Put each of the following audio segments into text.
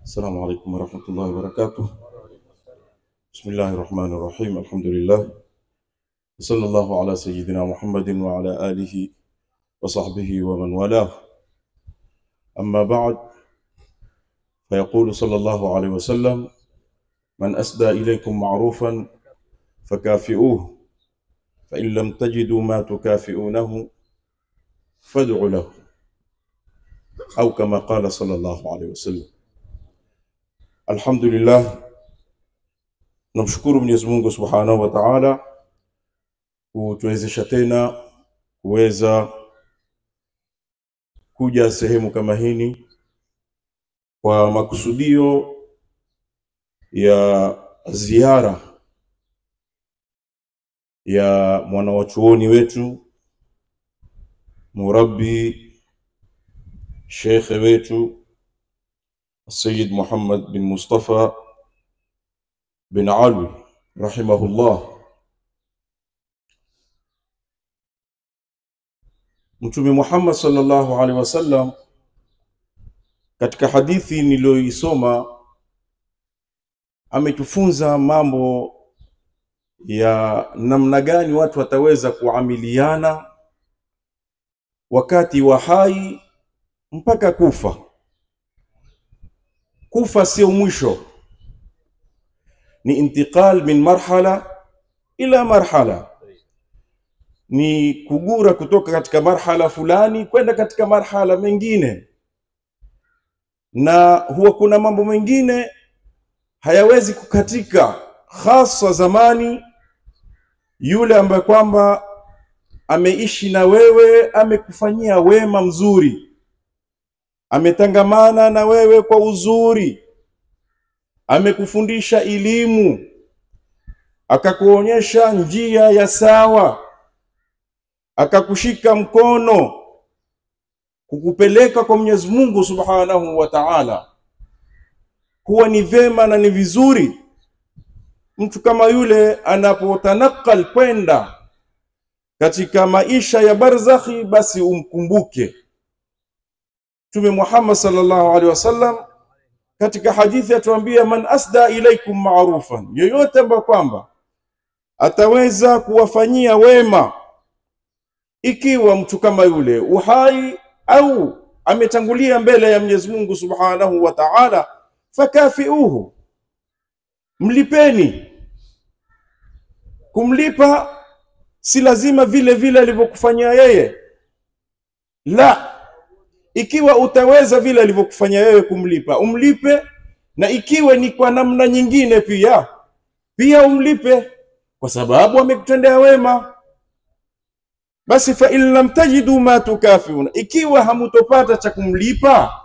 السلام عليكم ورحمة الله وبركاته. بسم الله الرحمن الرحيم. الحمد لله وصلى الله على سيدنا محمد وعلى آله وصحبه ومن والاه. أما بعد، فيقول صلى الله عليه وسلم: من أسدى إليكم معروفا فكافئوه، فإن لم تجدوا ما تكافئونه فادعوا له، أو كما قال صلى الله عليه وسلم. Alhamdulillah, namshukuru Mwenyezi Mungu Subhanahu wa Ta'ala kutuwezesha tena kuweza kuja sehemu kama hini kwa makusudio ya ziara ya mwanawachuoni wetu, murabbi shekhe wetu Sayyid Muhammad bin Mustafa bin Ali rahimahullah. Mtume Muhammad sallallahu alaihi wasallam katika hadithi niliyoisoma ametufunza mambo ya namna gani watu wataweza kuamiliana wakati wa hai mpaka kufa. Kufa sio mwisho, ni intiqal min marhala ila marhala, ni kugura kutoka katika marhala fulani kwenda katika marhala mengine. Na huwa kuna mambo mengine hayawezi kukatika, hasa zamani yule ambaye kwamba ameishi na wewe, amekufanyia wema mzuri, ametangamana na wewe kwa uzuri, amekufundisha elimu, akakuonyesha njia ya sawa, akakushika mkono kukupeleka kwa Mwenyezi Mungu Subhanahu wa Ta'ala. Huwa ni vema na ni vizuri mtu kama yule anapotanakal kwenda katika maisha ya barzakhi, basi umkumbuke. Mtume Muhammad sallallahu alaihi wasallam katika hadithi atuambia: man asda ilaikum ma'rufan, yoyote ambaye kwamba ataweza kuwafanyia wema, ikiwa mtu kama yule uhai au ametangulia mbele ya Mwenyezi Mungu Subhanahu wa Ta'ala, fakafiuhu, mlipeni. Kumlipa si lazima vile vile alivyokufanyia yeye, la, ikiwa utaweza vile alivyokufanyia yeye kumlipa, umlipe, na ikiwa ni kwa namna nyingine pia umlipe, kwa sababu amekutendea wema. Basi fa in lam tajidu ma tukafiuna, ikiwa hamutopata cha kumlipa,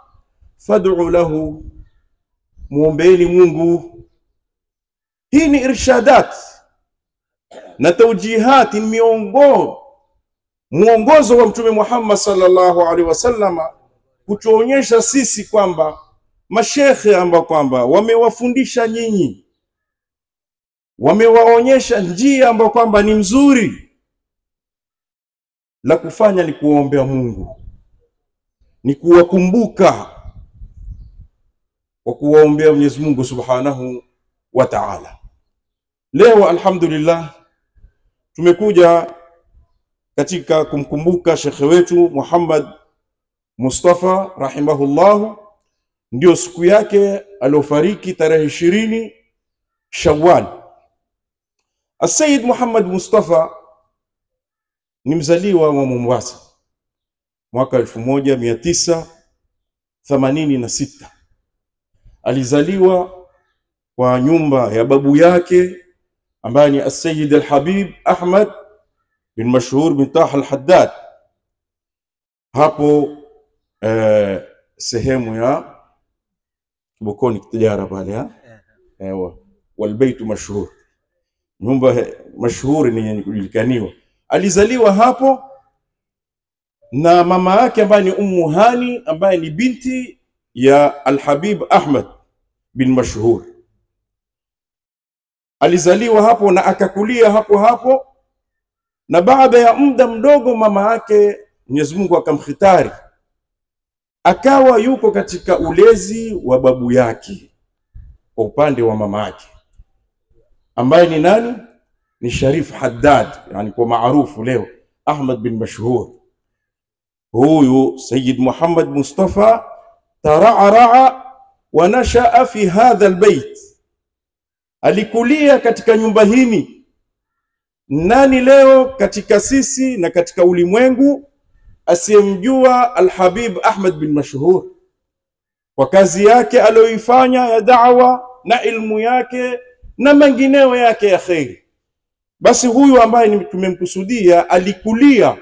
fad'u lahu, muombeeni Mungu. Hii ni irshadat na tawjihat, muongozo wa Mtume Muhammad sallallahu alaihi wasallam kutuonyesha sisi kwamba mashekhe ambao kwamba wamewafundisha nyinyi, wamewaonyesha njia ambao kwamba ni mzuri, la kufanya ni kuombea Mungu, ni kuwakumbuka wa kuwaombea Mwenyezi Mungu Subhanahu wa Ta'ala. Leo alhamdulillah tumekuja katika kumkumbuka shekhe wetu Muhammad Mustafa rahimahullah. Ndio siku yake aliofariki tarehe 20 Shawwal. Sayyid Muhammad Mustafa ni mzaliwa wa Mombasa mwaka 1986. Alizaliwa kwa nyumba ya babu yake ambaye ni Sayyid al-Habib Ahmad bin Mashhur bin Taha al-Haddad, hapo sehemu ya Bokoni Tijara pale, walbaitu mashhur, nyumba mashhuri ni yenye kujulikaniwa. Alizaliwa hapo na mama yake ambaye ni Ummu Hani, ambaye ni binti ya al-Habib Ahmad bin Mashhur. Alizaliwa hapo na akakulia hapo, na baada ya muda mdogo mama yake Mwenyezi Mungu akamkhitari akawa yuko katika ulezi wa babu yake kwa upande wa mama yake, ambaye ni nani? Ni Sharif Haddad, yani kwa maarufu leo Ahmad bin Mashhur. Huyu Sayyid Muhammad Mustafa tara'ara wa nasha'a fi hadha albayt, alikulia katika nyumba hii. Nani leo katika sisi na katika ulimwengu asiyemjua Al-Habib Ahmad bin Mashhur kwa kazi yake aliyoifanya ya da'wa na ilmu yake na mengineo yake ya khairi? Basi huyu ambaye tumemkusudia alikulia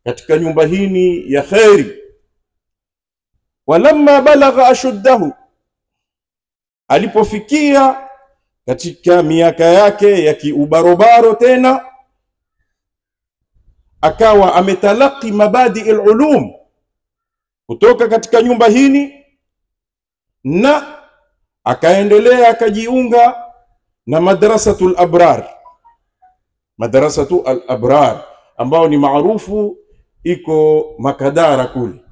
katika nyumba hii ya khairi. Walamma balagha ashuddahu, alipofikia katika miaka yake ya kiubarobaro tena, akawa ametalaki mabadi al-ulum kutoka katika nyumba hii, na akaendelea akajiunga na madrasatul abrar. Madrasatul abrar ambao ni maarufu iko Makadara kule,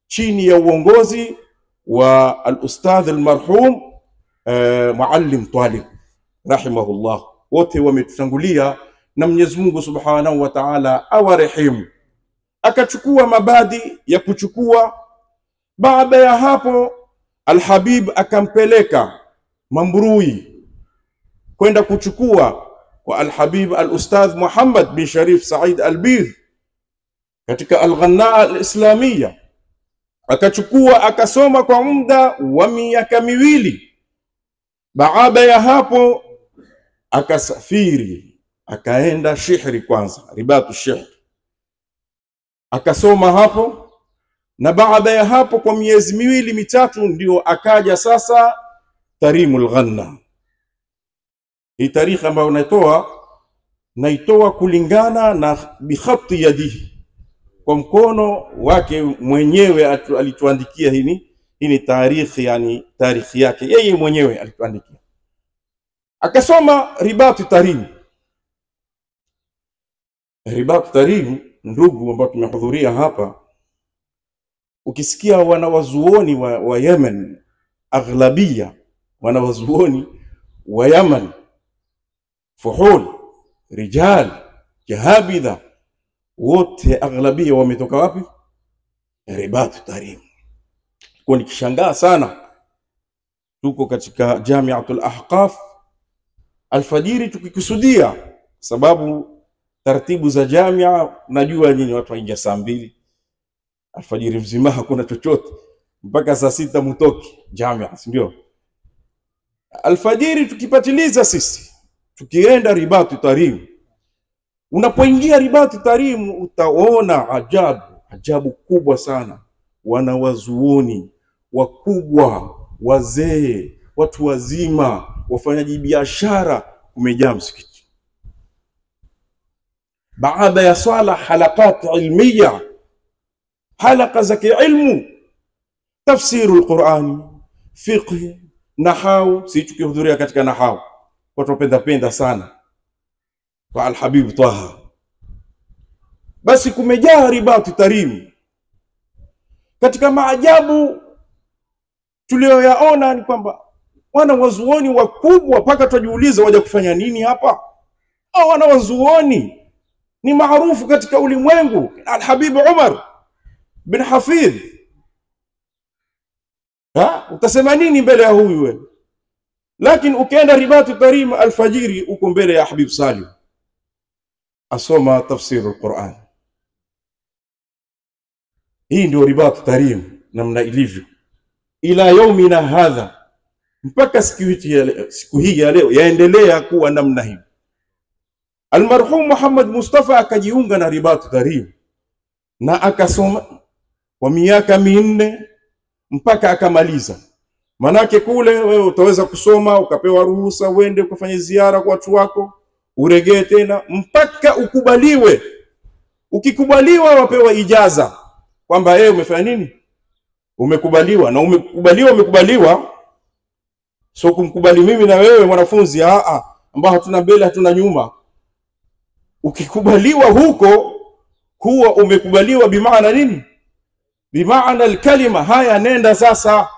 chini ya uongozi wa al-ustadh al-marhum Muallim Talib rahimahullah. Wote wametutangulia na Mwenyezi Mungu Subhanahu wa Ta'ala awarehemu. Akachukua mabadi ya kuchukua. Baada ya hapo Al-Habib akampeleka Mambrui kwenda kuchukua kwa Al-Habib al-Ustadh Muhammad bin Sharif Said al-Bidh katika Al-Ghanna al-Islamiyya. Akachukua akasoma kwa muda wa miaka miwili. Baada ya hapo akasafiri akaenda Shihri, kwanza Ribatu Shihri akasoma hapo, na baada ya hapo kwa miezi miwili mitatu ndio akaja sasa Tarimul Ghanna. Hii tarikhi ambayo naitoa kulingana na bikhatti yadihi, kwa mkono wake mwenyewe alituandikia. Hii ni tarikhi, yani tarikhi yake yeye mwenyewe alituandikia. Akasoma Ribatu Tarim. Ribatu Tarim, ndugu ambao tumehudhuria hapa, ukisikia wanawazuoni wa Yemen, aghlabia wanawazuoni wa Yemen, fuhul, rijal, jahabidha, wote aghlabia wametoka wapi? Ribatu Tarim. Kwa nikishangaa sana, tuko katika Jamiatul Ahqaf alfajiri tukikusudia, sababu taratibu za jamia najua nyinyi watu waingia saa 2 alfajiri, mzima hakuna chochote mpaka saa 6 mtoki jamia, si ndio? Alfajiri tukipatiliza sisi tukienda Ribatu Tarim. Unapoingia Ribatu Tarim utaona ajabu kubwa sana. Wanawazuoni wakubwa, wazee, watu wazima, wafanyaji biashara, kumejaa msikiti. Baada ya swala halakat ilmiya, halaka za kiilmu, tafsirul Qur'ani, fiqh, nahau. Si tukihudhuria katika nahau, watu wapenda sana kwa Al-Habib Taha. Basi kumejaa Ribatu Tarim. Katika maajabu tulioyaona ni kwamba wana wazuoni wakubwa mpaka tujiuliza waje kufanya nini hapa. Hao wana wazuoni ni maarufu katika ulimwengu. Al-Habib Umar bin Hafidh, utasema nini mbele ya huyu wewe? Lakini ukienda Ribatu Tarim alfajiri, uko mbele ya Habib Salim asoma tafsirul Qur'an. Hii ndio Ribatu Tarim namna ilivyo ila yaumina hadha, mpaka siku hii ya leo yaendelea kuwa namna hii. Almarhum Muhammad Mustafa akajiunga na Ribatu Tarim na akasoma kwa miaka 4 mpaka akamaliza. Manake kule wewe utaweza kusoma ukapewa ruhusa uende ukafanye ziara kwa watu wako, uregee tena mpaka ukubaliwe. Ukikubaliwa wapewa ijaza kwamba wewe umefanya nini, umekubaliwa. Na umekubaliwa sio kumkubali mimi na wewe mwanafunzi ambao hatuna mbele hatuna nyuma. Ukikubaliwa huko huwa umekubaliwa bimaana nini? bimaana alkalima. Haya, nenda sasa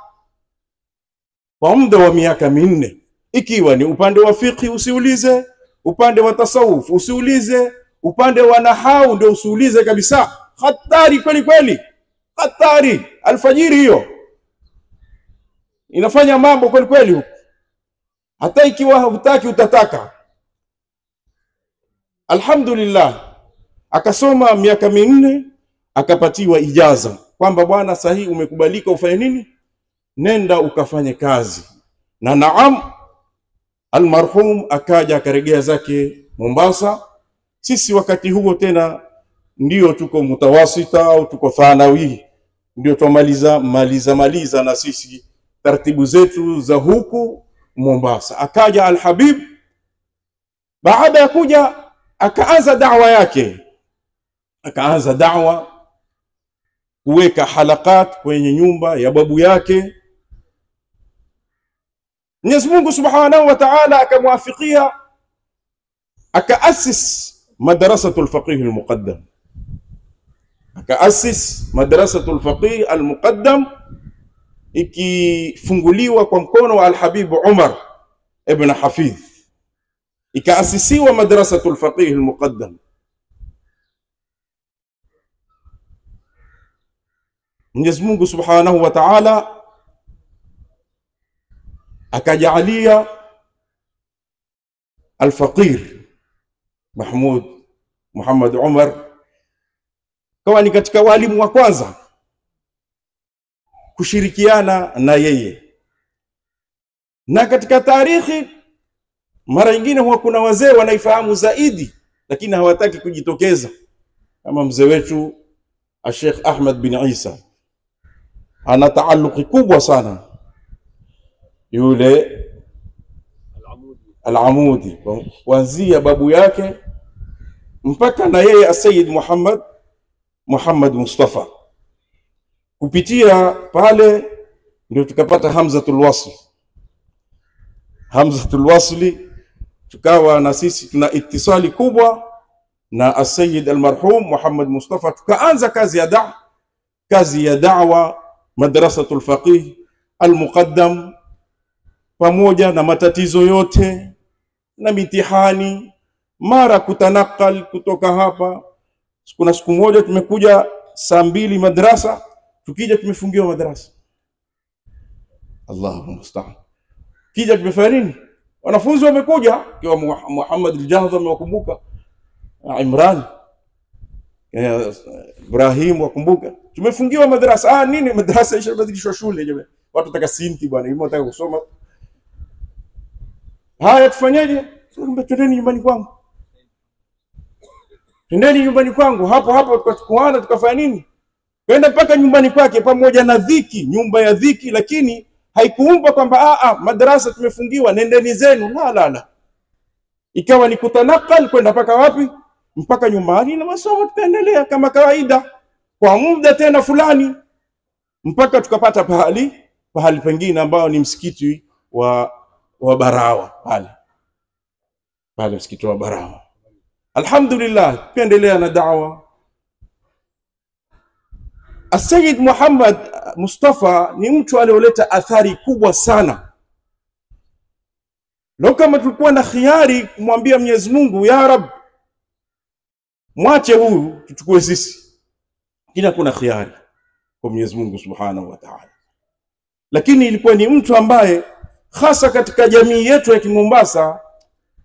kwa muda wa miaka 4, ikiwa ni upande wa fiqh usiulize, upande wa tasawuf usiulize, upande wa nahau ndio usiulize kabisa. Hatari kweli kweli, hatari. Alfajiri hiyo inafanya mambo kweli kweli, hata ikiwa hutaki utataka. Alhamdulillah, akasoma miaka 4, akapatiwa ijaza kwamba bwana, sahihi, umekubalika ufanye nini, nenda ukafanye kazi. Na naam, almarhum akaja akarejea zake Mombasa. Sisi wakati huo tena ndio tuko mutawasita au tuko thanawi, ndio tumaliza na sisi taratibu zetu za huku Mombasa. Akaja Alhabib, baada ya kuja akaanza da'wa yake, akaanza da'wa, kuweka halakat kwenye nyumba ya babu yake. Mwenyezi Mungu Subhanahu wa Ta'ala akamwafikia, akaasis madrasatul faqih al-muqaddam, akaasis madrasatul faqih al-muqaddam, ikifunguliwa kwa mkono wa Al-Habib Umar ibn Hafidh, ikaasisiwa madrasatul faqih al-muqaddam. Mwenyezi Mungu Subhanahu wa Ta'ala akajalia al-faqir Muhammad Umar kawa ni katika walimu wa kwanza kushirikiana na yeye. Na katika tarikhi mara nyingine huwa kuna wazee wanaifahamu zaidi lakini hawataki kujitokeza, kama mzee wetu Sheikh Ahmad bin Isa, ana taalluqi kubwa sana yule Al-Amudi, kuanzia babu yake mpaka na yeye Sayyid Muhammad Mustafa. Kupitia pale ndio tukapata Hamzatul Wasli, tukawa na sisi tuna itisali kubwa na Sayyid al-marhum Muhammad Mustafa. Tukaanza kazi ya da'wa madrasatul faqih al-muqaddam, pamoja na matatizo yote na mitihani, mara kutanakal kutoka hapa. Kuna siku moja tumekuja saa 2 madrasa, tukija tumefungiwa madrasa. Allahu musta'an. Kija tumefanya nini? Wanafunzi wamekuja kwa Muhammad al-Jahdham, wakumbuka Imran Ibrahim, wakumbuka, tumefungiwa madrasa. Nini madrasa? Ishabadilishwa shule jamani, watu wataka sinti bwana, hivi wataka kusoma. Haya, tufanyeje? Twendeni nyumbani kwangu, twendeni nyumbani kwangu. Hapo tukachukuana, tukafanya nini? Kwenda mpaka nyumbani kwake, pamoja na dhiki, nyumba ya dhiki, lakini haikuumba kwamba madrasa tumefungiwa, nendeni zenu. La, ikawa ni kutanakal kwenda mpaka wapi? Mpaka nyumbani, na masomo tukaendelea kama kawaida kwa muda tena fulani, mpaka tukapata pahali pengine ambao ni msikiti wa Barawa pale msikiti wa Barawa. Alhamdulillah, tukaendelea na da'wa. Sayyid Muhammad Mustafa ni mtu alioleta athari kubwa sana. Leo kama tulikuwa na khiari kumwambia Mwenyezi Mungu, ya Rab, mwache huyu tuchukue sisi, kila kuna khiari kwa Mwenyezi Mungu Subhanahu wa Ta'ala. Lakini ilikuwa ni mtu ambaye hasa katika jamii yetu ya Kimombasa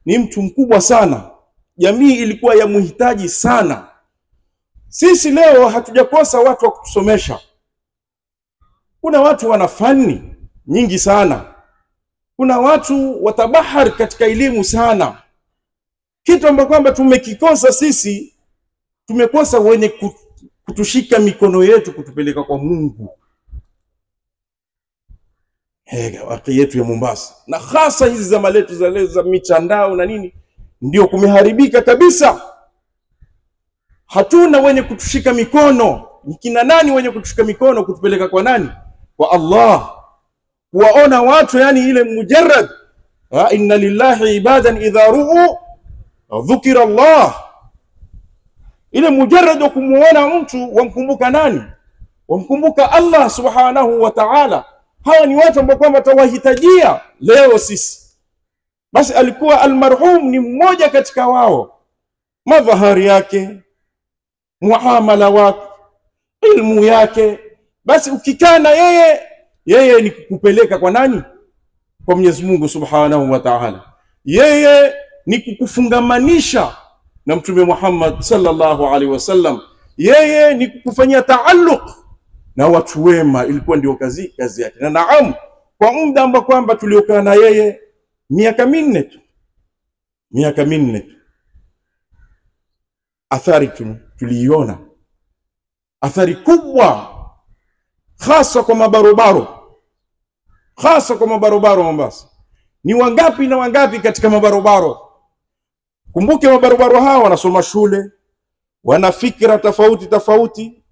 ni mtu mkubwa sana. Jamii ilikuwa ya muhitaji sana. Sisi leo hatujakosa watu wa kutusomesha. Kuna watu wana fani nyingi sana, kuna watu watabahar katika elimu sana. Kitu ambacho kwamba tumekikosa sisi, tumekosa wenye kutushika mikono yetu kutupeleka kwa Mungu. Waki yetu ya Mombasa, na hasa hizi zama letu za mitandao na nini, ndio kumeharibika kabisa. Hatuna wenye kutushika mikono. Nikina nani wenye kutushika mikono kutupeleka kwa nani? Kwa Allah. Kuwaona watu yani ile mujarrad, inna lillahi ibadan idha ru'u dhukira Allah, ile mujarrad kumuona mtu wamkumbuka nani? wamkumbuka Allah subhanahu wa ta'ala. Hawa ni watu ambao kwamba tawahitajia leo sisi. Basi alikuwa almarhum ni mmoja katika wao. Madhahari yake, muamala wake, ilmu yake, basi ukikaa na yeye ni kukupeleka kwa nani? Kwa Mwenyezi Mungu subhanahu wa ta'ala. Yeye ni kukufungamanisha na Mtume Muhammad sallallahu alaihi wasallam. Yeye ni kukufanyia taalluq na watu wema, ilikuwa ndio kazi yake. Na naam, kwa muda ambao kwamba tuliokaa na yeye miaka minne tu, athari tuliiona, athari kubwa, hasa kwa mabarobaro Mombasa. Ni wangapi na wangapi katika mabarobaro? Kumbuke mabarobaro hawa wanasoma shule, wana fikra tofauti.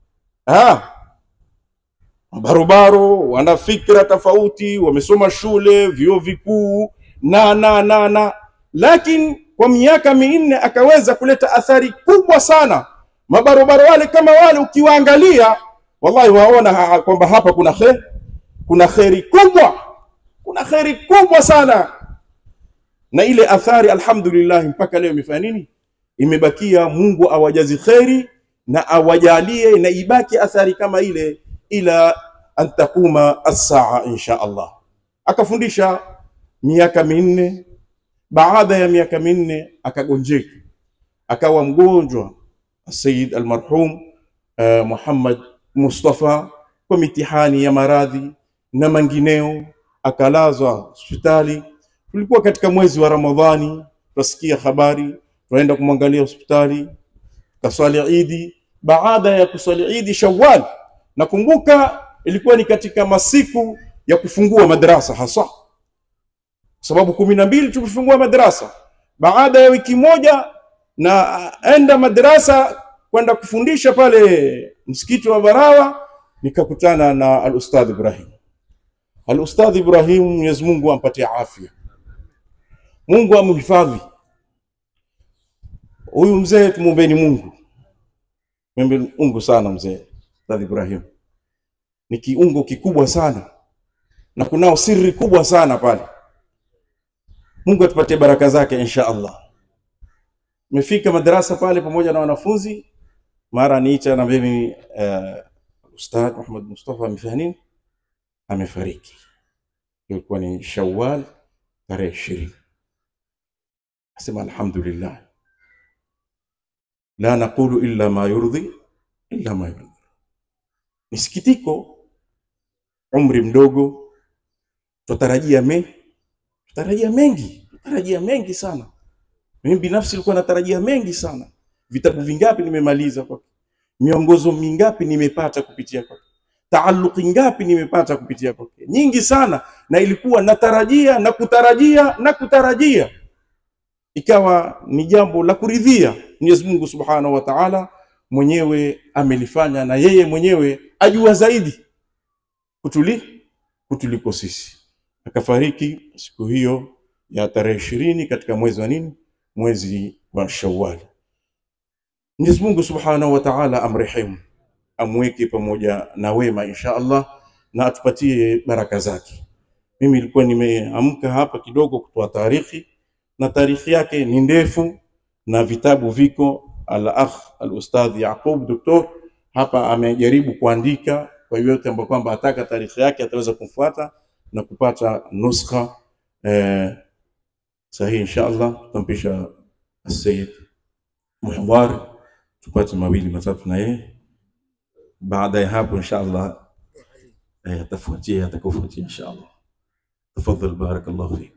Mabarobaro wana fikra tofauti, wamesoma shule, vyuo vikuu na lakini kwa miaka minne akaweza kuleta athari kubwa sana. Mabarobaro wale kama wale ukiwaangalia, wallahi waona kwamba hapa kuna khairi kubwa sana. Na ile athari alhamdulillah mpaka leo imefanya nini? Imebakia. Mungu awajazi khairi na awajalie na ibaki athari kama ile ila an takuma as-saa insha Allah. Akafundisha miaka minne. Baada ya miaka minne akagonjeka, akawa mgonjwa. Sayyid almarhum Muhammad Mustafa kwa mitihani ya maradhi na mengineo akalazwa hospitali. Tulikuwa katika mwezi wa Ramadhani, tusikia habari, tunaenda kumwangalia hospitali, kaswali Eid. Baada ya kuswali Eid Shawwal, nakumbuka ilikuwa ni katika masiku ya kufungua madrasa hasa, sababu 12 tulifungua madrasa. Baada ya wiki moja na enda madrasa kwenda kufundisha pale msikiti wa Barawa, nikakutana na al-Ustadh Ibrahim. Al-Ustadh Ibrahim, Mwenyezi Mungu ampatie afya, Mungu amhifadhi. Huyu mzee tumuombeeni Mungu. Mungu sana mzee Ustadh Ibrahim. Ni kiungo kikubwa sana na kunao siri kubwa sana pale. Mungu atupatie baraka zake insha Allah. Nimefika madrasa pale pamoja na wanafunzi, mara niita na mimi Ustadh Muhammad Mustafa Mifahnin amefariki. Ilikuwa ni Shawwal tarehe 20. Asema alhamdulillah, la naqulu illa ma yurdi illa ma yurdi. Nisikitiko, umri mdogo, tutarajia mengi sana. Mimi binafsi nilikuwa natarajia mengi sana. Vitabu vingapi nimemaliza kwake, miongozo mingapi nimepata kupitia kwake, taalluqi ngapi nimepata kupitia kwake, nyingi sana. Na ilikuwa natarajia na kutarajia, ikawa ni jambo la kuridhia. Mwenyezi Mungu Subhanahu wa Ta'ala mwenyewe amelifanya, na yeye mwenyewe ajua zaidi kutuliko sisi. Akafariki siku hiyo ya tarehe 20 katika mwezi wa nini? Mwezi wa Shawwal. Mwenyezi Mungu Subhanahu wa Ta'ala amrehemu, amweke pamoja na wema insha Allah, na atupatie baraka zake. Mimi nilikuwa nimeamka hapa kidogo kutoa tarehe, na tarehe yake ni ndefu na vitabu viko. Al-akh al-Ustadh Yaqub Doktor hapa amejaribu kuandika, kwa hiyo yote ambao kwamba ataka tarehe yake ataweza kumfuata na kupata nuskha sahihi insha Allah. Tutampisha Sayyid Muhawar tupate mawili matatu na yeye. Baada ya hapo insha Allah atakufuatia insha Allah. Tafadhal, barakallahu fik.